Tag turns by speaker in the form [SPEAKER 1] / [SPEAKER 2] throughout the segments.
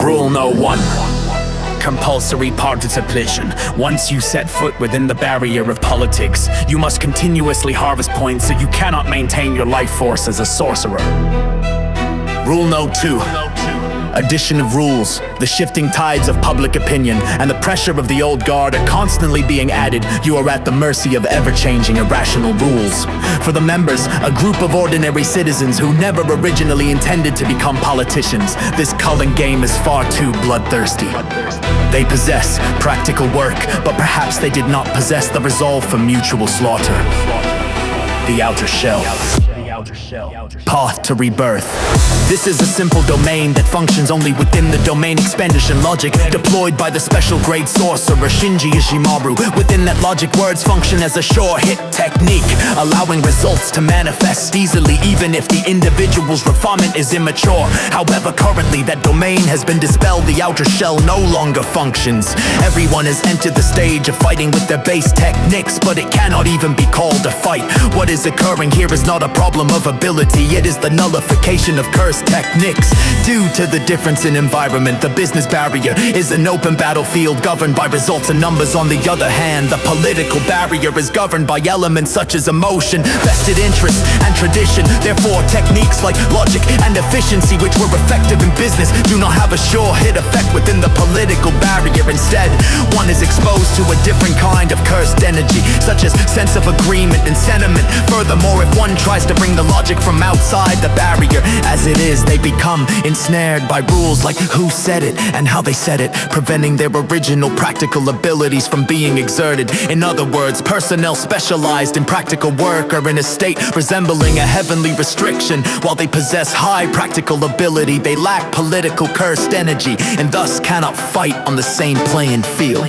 [SPEAKER 1] Rule no 1. Compulsory participation. Once you set foot within the barrier of politics, you must continuously harvest points so you cannot maintain your life force as a sorcerer. Rule no 2. Addition of rules. The shifting tides of public opinion and the pressure of the old guard are constantly being added. You are at the mercy of ever-changing irrational rules. For the members, a group of ordinary citizens who never originally intended to become politicians, this culling game is far too bloodthirsty. They possess practical work, but perhaps they did not possess the resolve for mutual slaughter. The outer shell. Path to rebirth. This is a simple domain that functions only within the domain expansion logic deployed by the special grade sorcerer Shinji Ishimaru. Within that logic, words function as a sure hit technique, allowing results to manifest easily even if the individual's refinement is immature. However, currently that domain has been dispelled. The outer shell no longer functions. Everyone has entered the stage of fighting with their base techniques, but it cannot even be called a fight. What is occurring here is not a problem of ability, it is the nullification of cursed techniques. Due to the difference in environment, the business barrier is an open battlefield governed by results and numbers. On the other hand, the political barrier is governed by elements such as emotion, vested interest, and tradition. Therefore, techniques like logic and efficiency, which were effective in business, do not have a sure hit effect within the political barrier. Instead, one is exposed to a different kind of cursed energy, such as sense of agreement and sentiment. Furthermore, if one tries to bring the logic from outside the barrier, as it is, they become ensnared by rules like who said it and how they said it, preventing their original practical abilities from being exerted. In other words, personnel specialized in practical work are in a state resembling a heavenly restriction. While they possess high practical ability, they lack political cursed energy and thus cannot fight on the same playing field.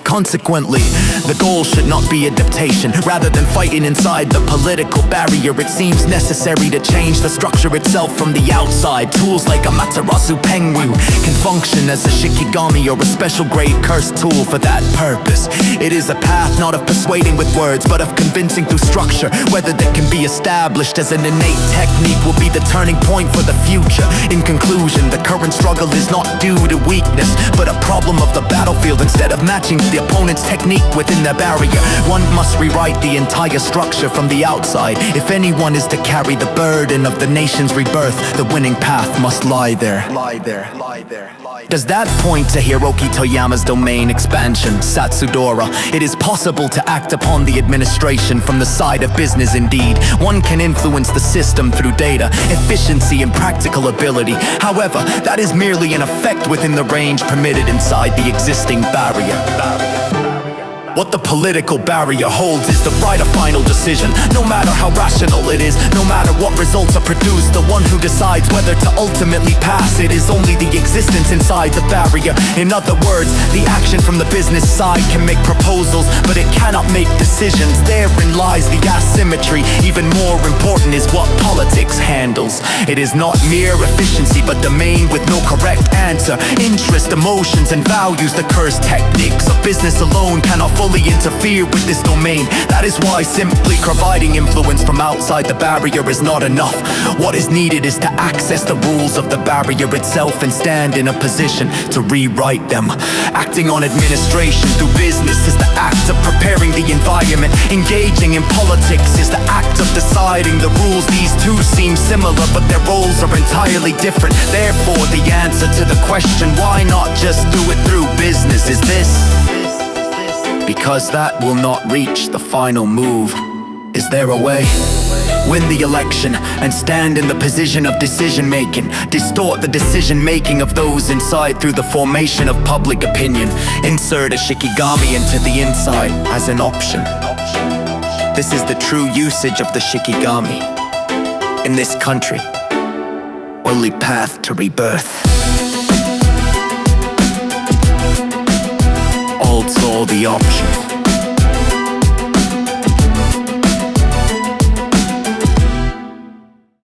[SPEAKER 1] Consequently, the goal should not be adaptation. Rather than fighting inside the political barrier, it seems necessary to change the structure itself from the outside. Tools like Amaterasu Pengu can function as a Shikigami or a special grade curse tool for that purpose. It is a path not of persuading with words, but of convincing through structure. Whether that can be established as an innate technique will be the turning point for the future. In conclusion, the current struggle is not due to weakness, but a problem of the battlefield. Instead of matching the opponent's technique within their barrier, one must rewrite the entire structure from the outside. If anyone is to carry the burden of the nation's rebirth, the winning path must lie there. Does that point to Hiroki Toyama's domain expansion, Satsudora? It is possible to act upon the administration from the side of business indeed. One can influence the system through data, efficiency, and practical ability. However, that is merely an effect within the range permitted inside the existing barrier. What the political barrier holds is the right of final decision. No matter how rational it is, no matter what results are produced, the one who decides whether to ultimately pass it is only the existence inside the barrier. In other words, the action from the business side can make proposals, but it cannot make decisions. Therein lies the asymmetry. Even more important is what politics handles. It is not mere efficiency, but domain with no correct answer. Interest, emotions, and values, the cursed techniques of business alone cannot fully interfere with this domain. That is why simply providing influence from outside the barrier is not enough. What is needed is to access the rules of the barrier itself and stand in a position to rewrite them. Acting on administration through business is the act of preparing the environment. Engaging in politics is the act of deciding the rules. These two seem similar, but their roles are entirely different. Therefore, the answer to the question, why not just do it through business, is this: because that will not reach the final move. Is there a way? Win the election and stand in the position of decision-making. Distort the decision-making of those inside through the formation of public opinion. Insert a Shikigami into the inside as an option. This is the true usage of the Shikigami. In this country, only path to rebirth. Old soul, the option.